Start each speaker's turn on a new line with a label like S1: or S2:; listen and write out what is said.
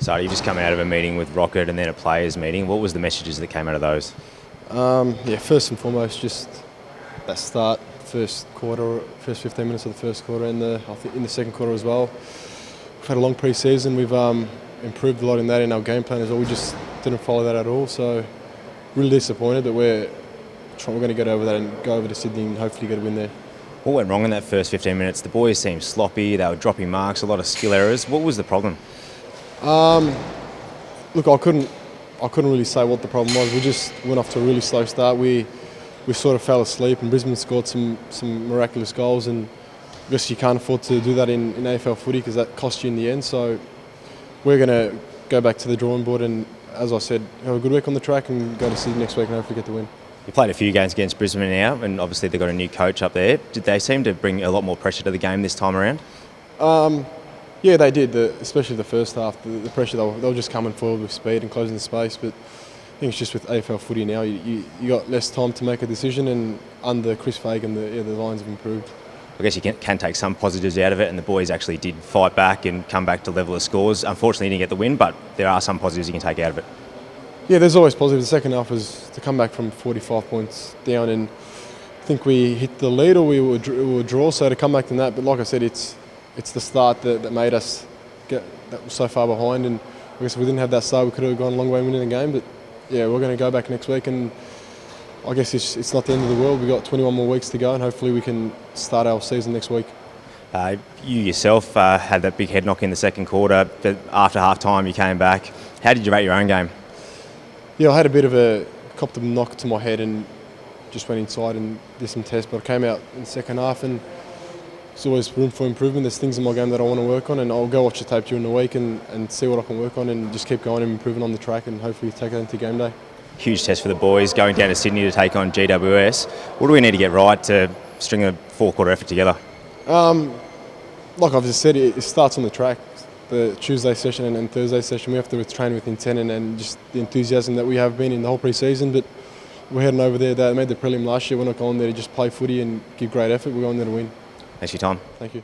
S1: So you just come out of a meeting with Rocket and then a players meeting. What was the messages that came out of those?
S2: First and foremost, just that start, first 15 minutes of the first quarter, and I think in the second quarter as well. We've had a long pre-season. We've improved a lot in that in our game plan as well. We just didn't follow that at all. So really disappointed, but we're going to get over that and go over to Sydney and hopefully get a win there.
S1: What went wrong in that first 15 minutes? The boys seemed sloppy. They were dropping marks, a lot of skill errors. What was the problem?
S2: Look, I couldn't really say what the problem was. We just went off to a really slow start. We sort of fell asleep, and Brisbane scored some miraculous goals, and I guess you can't afford to do that in AFL footy because that costs you in the end. So we're going to go back to the drawing board and, as I said, have a good week on the track and go to Sydney next week and hopefully get the win.
S1: You played a few games against Brisbane now, and obviously they've got a new coach up there. Did they seem to bring a lot more pressure to the game this time around?
S2: Yeah, they did, especially the first half. The pressure, they were just coming forward with speed and closing the space. But I think it's just with AFL footy now, you got less time to make a decision, and under Chris Fagan, the Lions have improved.
S1: I guess you can take some positives out of it, and the boys actually did fight back and come back to level of scores. Unfortunately, you didn't get the win, but there are some positives you can take out of it.
S2: Yeah, there's always positives. The second half was to come back from 45 points down, and I think we hit the lead or we were draw, so to come back from that. But like I said, it's the start that made us get that so far behind, and I guess if we didn't have that start, we could have gone a long way winning the game. But yeah, we're going to go back next week, and I guess it's not the end of the world. We've got 21 more weeks to go, and hopefully we can start our season next week.
S1: You yourself had that big head knock in the second quarter, but after half time you came back. How did you rate your own game?
S2: Yeah, I had a bit of a copped a knock to my head and just went inside and did some tests, but I came out in the second half, and there's always room for improvement. There's things in my game that I want to work on, and I'll go watch the tape during the week and see what I can work on and just keep going and improving on the track and hopefully take that into game day.
S1: Huge test for the boys, going down to Sydney to take on GWS. What do we need to get right to string a four-quarter effort together?
S2: Like I've just said, it starts on the track. The Tuesday session and Thursday session, we have to train with intent and just the enthusiasm that we have been in the whole pre-season. But we're heading over there. They made the prelim last year. We're not going there to just play footy and give great effort. We're going there to win.
S1: Thanks for your time.
S2: Thank you.